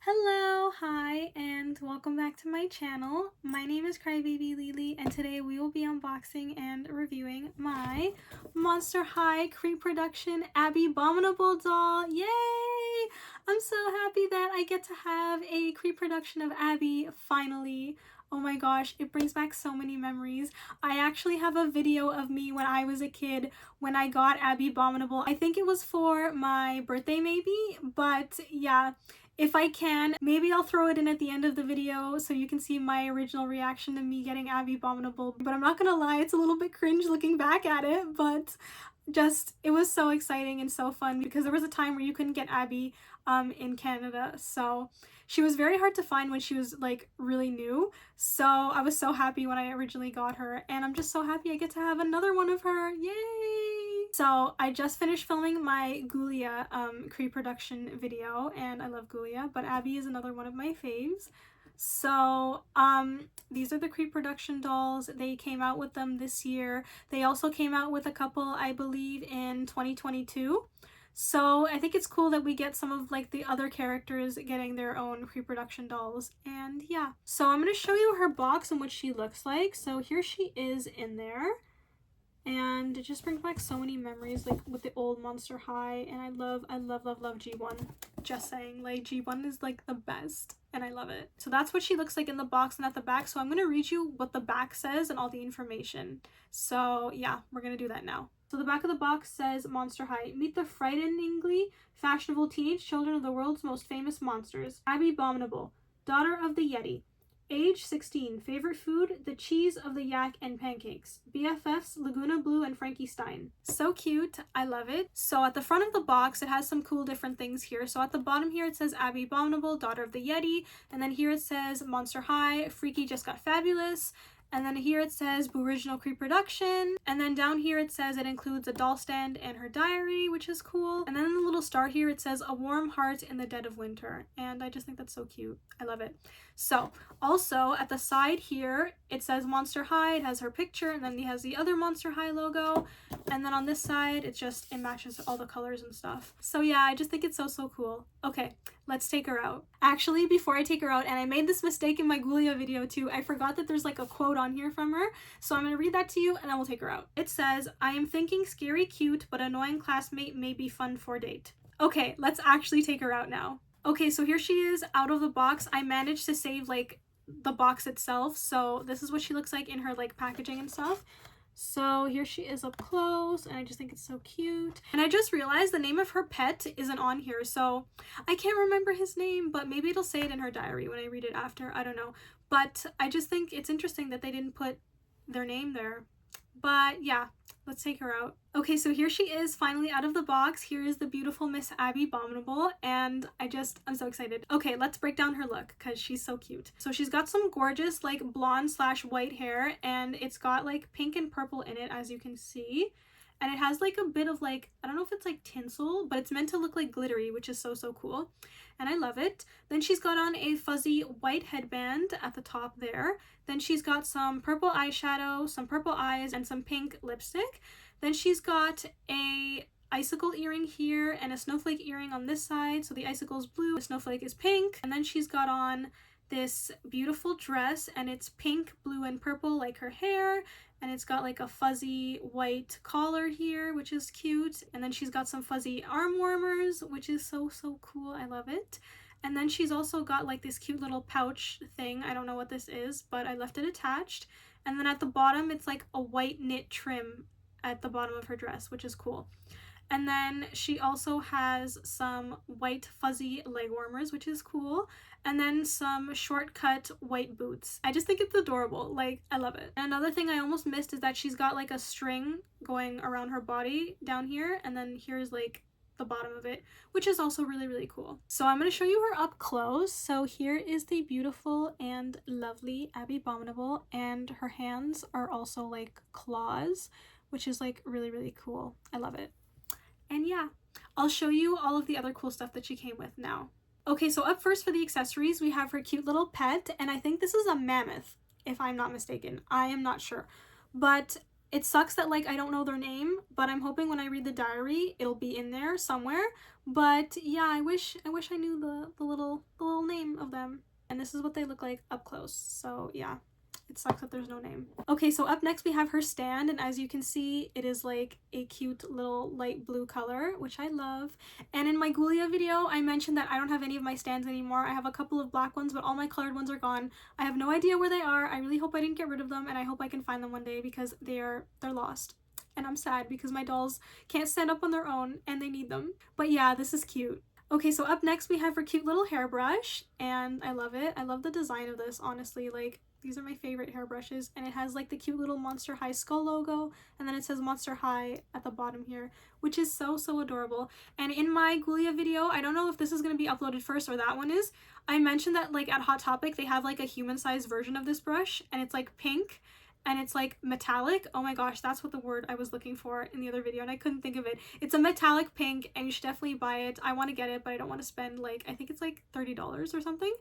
Hello, hi, and welcome back to my channel. My name is Crybaby and today we will be unboxing and reviewing my Monster High Creeproduction Abbey Bominable doll. Yay! I'm so happy that I get to have a Creeproduction of Abby finally. Oh my gosh, it brings back so many memories. I actually have a video of me when I was a kid when I got Abbey Bominable. I think it was for my birthday maybe, but yeah. If I can, maybe I'll throw it in at the end of the video so you can see my original reaction to me getting Abbey Bominable. But I'm not gonna lie, it's a little bit cringe looking back at it, but it was so exciting and so fun because there was a time where you couldn't get Abby in Canada. So she was very hard to find when she was like really new. So I was so happy when I originally got her, and I'm just so happy I get to have another one of her. Yay! So I just finished filming my Ghoulia Creeproduction video, and I love Ghoulia, but Abby is another one of my faves. So these are the Creeproduction dolls. They came out with them this year. They also came out with a couple, I believe, in 2022. So I think it's cool that we get some of like the other characters getting their own Creeproduction dolls. And yeah, so I'm going to show you her box and what she looks like. So here she is in there. And it just brings back so many memories, like with the old Monster High, and I love G1. Just saying, like G1 is like the best, and I love it. So that's what she looks like in the box and at the back. So I'm gonna read you what the back says and all the information. So yeah, we're gonna do that now. So the back of the box says Monster High. Meet the frighteningly fashionable teenage children of the world's most famous monsters. Abbey Bominable, daughter of the Yeti. Age 16. Favorite food? The cheese of the yak and pancakes. BFFs Laguna Blue and Frankie Stein. So cute. I love it. So at the front of the box, it has some cool different things here. So at the bottom here, it says Abbey Bominable, daughter of the Yeti. And then here it says Monster High, Freaky just got fabulous. And then here it says Original Creeproduction. And then down here it says it includes a doll stand and her diary, which is cool. And then in the little star here it says A Warm Heart in the Dead of Winter. And I just think that's so cute. I love it. So also at the side here it says Monster High. It has her picture, and then it has the other Monster High logo. And then on this side it matches all the colors and stuff. So yeah, I just think it's so cool. Okay, let's take her out. Actually, before I take her out, and I made this mistake in my Ghoulia video too, I forgot that there's like a quote on here from her. So I'm gonna read that to you and then we'll take her out. It says, I am thinking scary cute but annoying classmate may be fun for date. Okay, let's actually take her out now. Okay, so here she is out of the box. I managed to save like the box itself. So this is what she looks like in her like packaging and stuff. So here she is up close, and I just think it's so cute. And I just realized the name of her pet isn't on here, so I can't remember his name, but maybe it'll say it in her diary when I read it after. I don't know. But I just think it's interesting that they didn't put their name there. But yeah, let's take her out. Okay, so here she is finally out of the box. Here is the beautiful Miss Abbey Bominable, and I'm so excited. Okay, let's break down her look because she's so cute. So she's got some gorgeous like blonde / white hair, and it's got like pink and purple in it, as you can see. And it has like a bit of like, I don't know if it's like tinsel, but it's meant to look like glittery, which is so cool. And I love it. Then she's got on a fuzzy white headband at the top there. Then she's got some purple eyeshadow, some purple eyes, and some pink lipstick. Then she's got a icicle earring here and a snowflake earring on this side. So the icicle is blue, the snowflake is pink. And then she's got on this beautiful dress, and it's pink, blue, and purple like her hair. And it's got like a fuzzy white collar here, which is cute. And then she's got some fuzzy arm warmers, which is so cool. I love it. And then she's also got like this cute little pouch thing. I don't know what this is, but I left it attached. And then at the bottom, it's like a white knit trim at the bottom of her dress, which is cool. And then she also has some white fuzzy leg warmers, which is cool. And then some shortcut white boots. I just think it's adorable. Like, I love it. And another thing I almost missed is that she's got like a string going around her body down here. And then here's like the bottom of it, which is also really cool. So I'm going to show you her up close. So here is the beautiful and lovely Abbey Bominable. And her hands are also like claws, which is like really cool. I love it. And yeah, I'll show you all of the other cool stuff that she came with now. Okay, so up first for the accessories, we have her cute little pet, and I think this is a mammoth, if I'm not mistaken. I am not sure. But It sucks that like I don't know their name, but I'm hoping when I read the diary it'll be in there somewhere. But yeah, I wish I knew the little name of them. And this is what they look like up close. So yeah, it sucks that there's no name. Okay, so up next we have her stand, and as you can see, it is like a cute little light blue color, which I love. And in my Ghoulia video, I mentioned that I don't have any of my stands anymore. I have a couple of black ones, but all my colored ones are gone. I have no idea where they are. I really hope I didn't get rid of them, and I hope I can find them one day because they're lost. And I'm sad because my dolls can't stand up on their own and they need them. But yeah, this is cute. Okay, so up next we have her cute little hairbrush, and I love it. I love the design of this, honestly. Like, these are my favorite hairbrushes, and it has like the cute little Monster High skull logo, and then it says Monster High at the bottom here, which is so adorable. And in my Ghoulia video, I don't know if this is going to be uploaded first or that one is, I mentioned that like at Hot Topic they have like a human-sized version of this brush, and it's like pink, and it's like metallic. Oh my gosh, that's what the word I was looking for in the other video and I couldn't think of it. It's a metallic pink and you should definitely buy it. I want to get it, but I don't want to spend like, I think it's like $30 or something.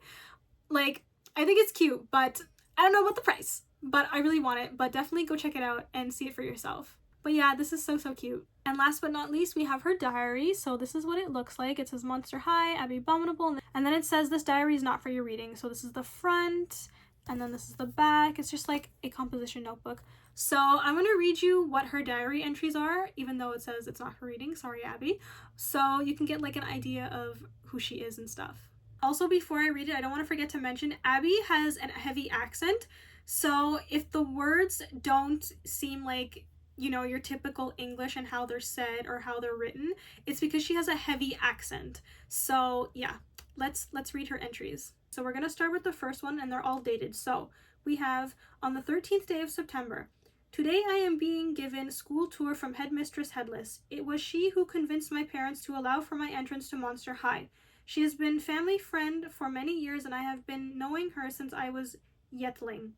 Like, I think it's cute, but I don't know about the price, but I really want it. But definitely go check it out and see it for yourself. But yeah, this is so cute. And last but not least, we have her diary. So this is what it looks like. It says Monster High, Abbey Bominable, and then it says this diary is not for your reading. So this is the front, and then this is the back. It's just like a composition notebook. So I'm going to read you what her diary entries are, even though it says it's not her reading. Sorry, Abby. So you can get like an idea of who she is and stuff. Also, before I read it, I don't want to forget to mention Abby has a heavy accent. So if the words don't seem like, you know, your typical English and how they're said or how they're written, it's because she has a heavy accent. So yeah, let's read her entries. So we're going to start with the first one, and they're all dated. So we have, on the 13th day of September, today I am being given school tour from Headmistress Headless. It was she who convinced my parents to allow for my entrance to Monster High. She has been family friend for many years, and I have been knowing her since I was yetling.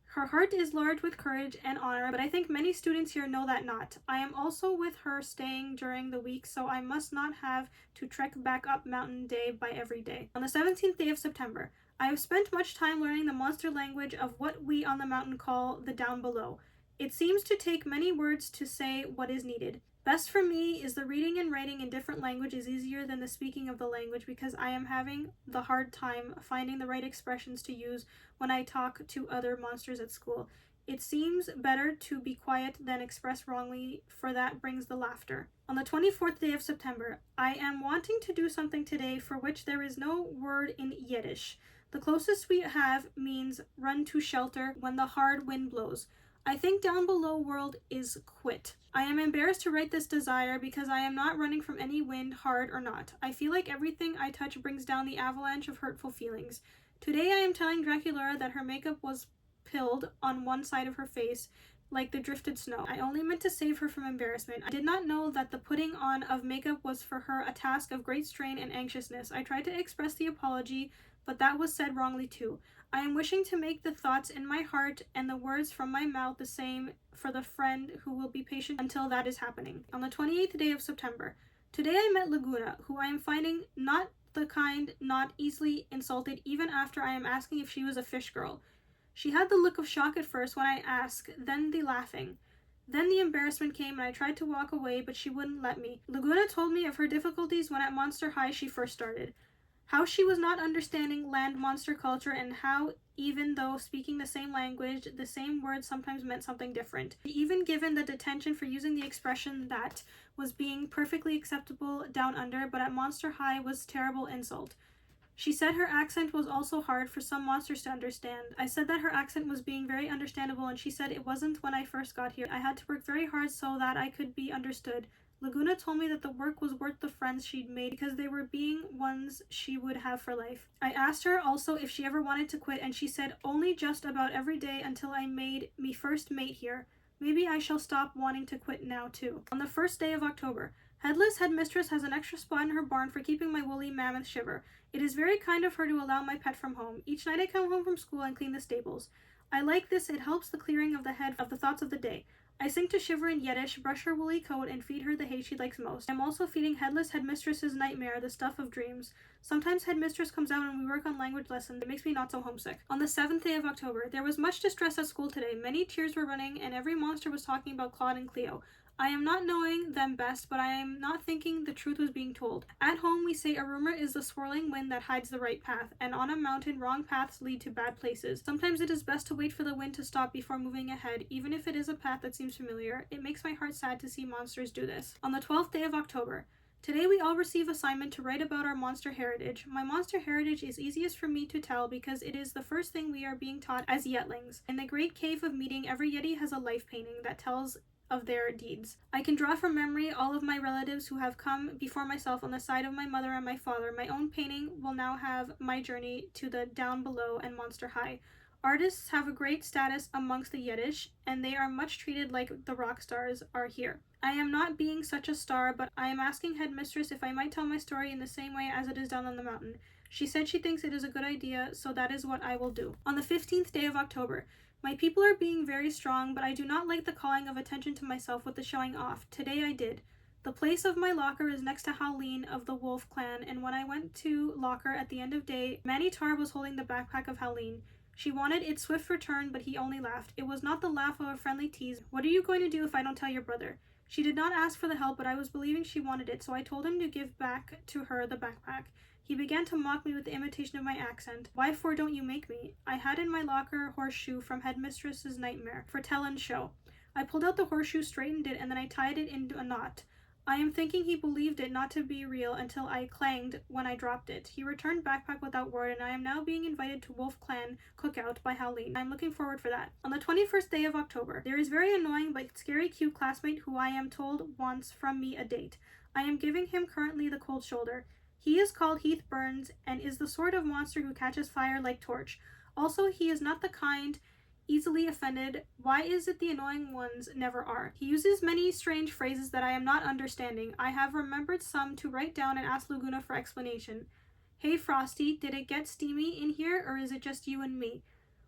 Her heart is large with courage and honor, but I think many students here know that not. I am also with her staying during the week, so I must not have to trek back up mountain day by every day. On the 17th day of September, I have spent much time learning the monster language of what we on the mountain call the down below. It seems to take many words to say what is needed. Best for me is the reading and writing in different language is easier than the speaking of the language because I am having the hard time finding the right expressions to use when I talk to other monsters at school. It seems better to be quiet than express wrongly, for that brings the laughter. On the 24th day of September, I am wanting to do something today for which there is no word in Yiddish. The closest we have means run to shelter when the hard wind blows. I think down below world is quit. I am embarrassed to write this desire because I am not running from any wind, hard or not. I feel like everything I touch brings down the avalanche of hurtful feelings. Today I am telling Dracula that her makeup was pilled on one side of her face, like the drifted snow. I only meant to save her from embarrassment. I did not know that the putting on of makeup was for her a task of great strain and anxiousness. I tried to express the apology, but that was said wrongly too. I am wishing to make the thoughts in my heart and the words from my mouth the same for the friend who will be patient until that is happening. On the 28th day of September, today I met Laguna, who I am finding not the kind, not easily insulted even after I am asking if she was a fish girl. She had the look of shock at first when I asked, then the laughing. Then the embarrassment came and I tried to walk away, but she wouldn't let me. Laguna told me of her difficulties when at Monster High she first started. How she was not understanding land monster culture, and how, even though speaking the same language, the same words sometimes meant something different. Even given the detention for using the expression that was being perfectly acceptable down under, but at Monster High was terrible insult. She said her accent was also hard for some monsters to understand. I said that her accent was being very understandable, and she said it wasn't when I first got here. I had to work very hard so that I could be understood. Laguna told me that the work was worth the friends she'd made because they were being ones she would have for life. I asked her also if she ever wanted to quit, and she said only just about every day until I made me first mate here. Maybe I shall stop wanting to quit now too. On the 1st day of October, Headless Headmistress has an extra spot in her barn for keeping my woolly mammoth shiver. It is very kind of her to allow my pet from home. Each night I come home from school and clean the stables. I like this, it helps the clearing of the head of the thoughts of the day. I sing to Shiver in Yiddish, brush her woolly coat, and feed her the hay she likes most. I'm also feeding Headless Headmistress's Nightmare, the stuff of dreams. Sometimes Headmistress comes out and we work on language lessons. It makes me not so homesick. On the 7th day of October, there was much distress at school today. Many tears were running, and every monster was talking about Claude and Cleo. I am not knowing them best, but I am not thinking the truth was being told. At home, we say a rumor is the swirling wind that hides the right path, and on a mountain, wrong paths lead to bad places. Sometimes it is best to wait for the wind to stop before moving ahead, even if it is a path that seems familiar. It makes my heart sad to see monsters do this. On the 12th day of October, today we all receive assignment to write about our monster heritage. My monster heritage is easiest for me to tell because it is the first thing we are being taught as Yetlings. In the great cave of meeting, every Yeti has a life painting that tells of their deeds. I can draw from memory all of my relatives who have come before myself on the side of my mother and my father. My own painting will now have my journey to the down below and monster high. Artists have a great status amongst the Yiddish, and they are much treated like the rock stars are here. I am not being such a star, but I am asking Headmistress if I might tell my story in the same way as it is done on the mountain. She said she thinks it is a good idea, so that is what I will do. On the 15th day of October, my people are being very strong, but I do not like the calling of attention to myself with the showing off. Today I did. The place of my locker is next to Howleen of the Wolf Clan, and when I went to locker at the end of day, Manny Tar was holding the backpack of Howleen. She wanted its swift return, but he only laughed. It was not the laugh of a friendly tease. What are you going to do if I don't tell your brother? She did not ask for the help, but I was believing she wanted it, so I told him to give back to her the backpack. He began to mock me with the imitation of my accent. Why for don't you make me? I had in my locker a horseshoe from Headmistress's Nightmare for tell and show. I pulled out the horseshoe, straightened it, and then I tied it into a knot. I am thinking he believed it not to be real until I clanged when I dropped it. He returned backpack without word, and I am now being invited to Wolf Clan cookout by Howleen. I am looking forward for that. On the 21st day of October, there is very annoying but scary cute classmate who I am told wants from me a date. I am giving him currently the cold shoulder. He is called Heath Burns and is the sort of monster who catches fire like torch. Also, he is not the kind easily offended. Why is it the annoying ones never are? He uses many strange phrases that I am not understanding. I have remembered some to write down and ask Laguna for explanation. Hey Frosty, did it get steamy in here or is it just you and me?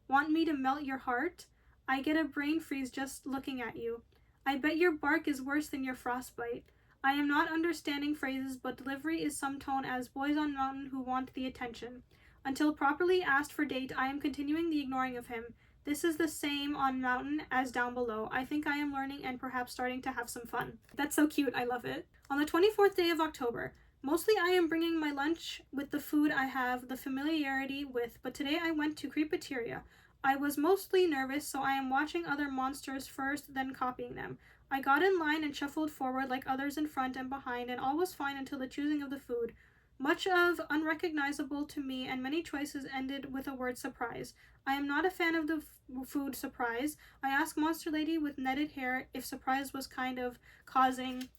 Want me to melt your heart? I get a brain freeze just looking at you. I bet your bark is worse than your frostbite. I am not understanding phrases, but delivery is some tone as boys on mountain who want the attention. Until properly asked for date, I am continuing the ignoring of him. This is the same on mountain as down below. I think I am learning and perhaps starting to have some fun. That's so cute. I love it. On the 24th day of October, mostly I am bringing my lunch with the food I have the familiarity with, but today I went to Creepateria. I was mostly nervous, so I am watching other monsters first, then copying them. I got in line and shuffled forward like others in front and behind, and all was fine until the choosing of the food. Much of unrecognizable to me, and many choices ended with a word surprise. I am not a fan of the food surprise. I asked Monster Lady with netted hair if surprise was kind of causing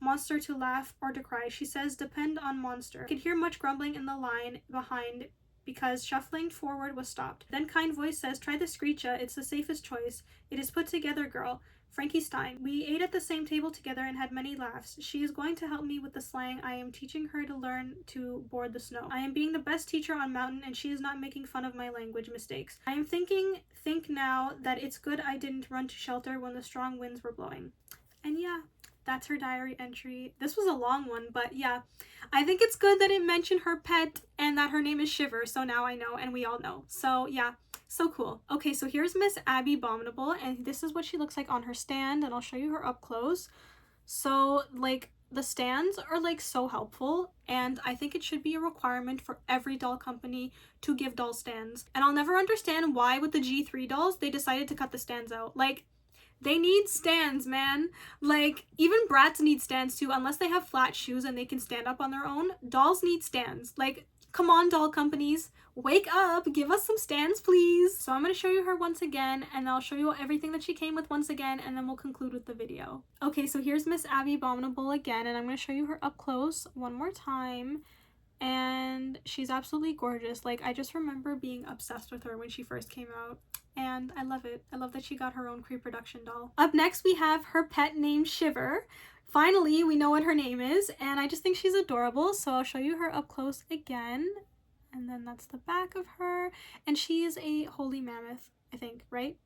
monster to laugh or to cry. She says depend on monster. I could hear much grumbling in the line behind because shuffling forward was stopped. Then kind voice says try the Screecha, it's the safest choice. It is put together, girl. Frankie Stein. We ate at the same table together and had many laughs. She is going to help me with the slang. I am teaching her to learn to board the snow. I am being the best teacher on mountain and she is not making fun of my language mistakes. I am think now that it's good I didn't run to shelter when the strong winds were blowing. And yeah, that's her diary entry. This was a long one, but yeah. I think it's good that it mentioned her pet and that her name is Shiver, so now I know and we all know. So yeah, so cool. Okay, so here's Miss Abbey Bominable, and this is what she looks like on her stand, and I'll show you her up close. So like the stands are like so helpful, and I think it should be a requirement for every doll company to give doll stands. And I'll never understand why with the G3 dolls they decided to cut the stands out. Like, they need stands, man. Like, even brats need stands too, unless they have flat shoes and they can stand up on their own. Dolls need stands. Like, come on, doll companies. Wake up. Give us some stands, please. So I'm going to show you her once again, and I'll show you everything that she came with once again, and then we'll conclude with the video. Okay, so here's Miss Abbey Bominable again, and I'm going to show you her up close one more time. And she's absolutely gorgeous. Like, I just remember being obsessed with her when she first came out. And I love it. I love that she got her own Creeproduction doll. Up next, we have her pet named Shiver. Finally, we know what her name is, and I just think she's adorable, so I'll show you her up close again. And then that's the back of her. And she is a holy mammoth. I think, right?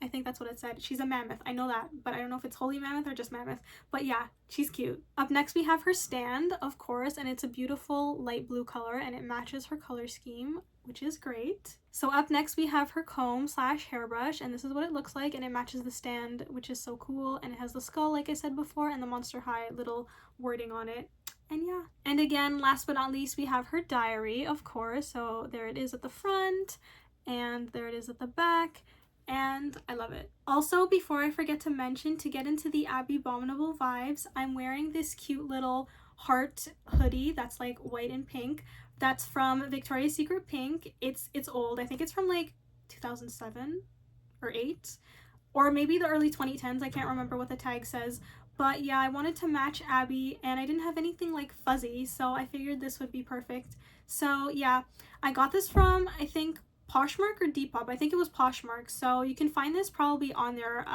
I think that's what it said. She's a mammoth. I know that, but I don't know if it's holy mammoth or just mammoth. But yeah, she's cute. Up next we have her stand, of course, and it's a beautiful light blue color and it matches her color scheme, which is great. So up next we have her comb slash hairbrush, and this is what it looks like, and it matches the stand, which is so cool, and it has the skull like I said before and the Monster High little wording on it. And yeah, and again, last but not least, we have her diary, of course. So there it is at the front and there it is at the back, and I love it. Also, before I forget to mention, to get into the Abbey Bominable vibes, I'm wearing this cute little heart hoodie that's like white and pink. That's from Victoria's Secret Pink. It's old. I think it's from like 2007 or 8, or maybe the early 2010s. I can't remember what the tag says. But yeah, I wanted to match Abby and I didn't have anything like fuzzy, so I figured this would be perfect. So yeah, I got this from, I think, Poshmark or Depop. I think it was Poshmark. So you can find this probably on there.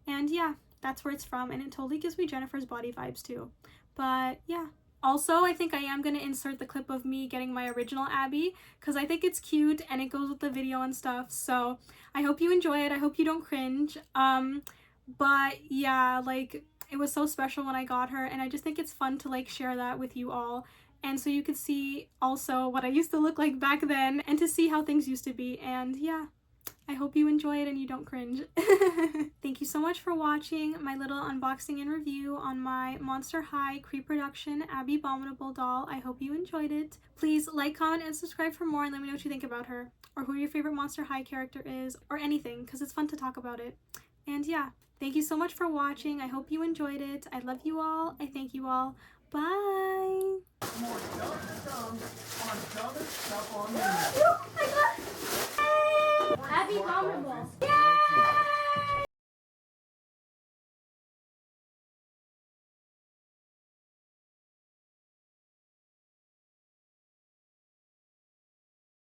And yeah, that's where it's from, and it totally gives me Jennifer's Body vibes too. But yeah. Also, I think I am going to insert the clip of me getting my original Abby because I think it's cute and it goes with the video and stuff. So I hope you enjoy it. I hope you don't cringe. But yeah, like, it was so special when I got her, and I just think it's fun to like share that with you all, and so you could see also what I used to look like back then and to see how things used to be. And yeah, I hope you enjoy it and you don't cringe. Thank you so much for watching my little unboxing and review on my Monster High Creeproduction Abbey Bominable doll. I hope you enjoyed it. Please like, comment, and subscribe for more, and let me know what you think about her, or who your favorite Monster High character is, or anything, because it's fun to talk about it. And yeah, thank you so much for watching. I hope you enjoyed it. I love you all. I thank you all. Bye. More dumb stuff on dumb stuff on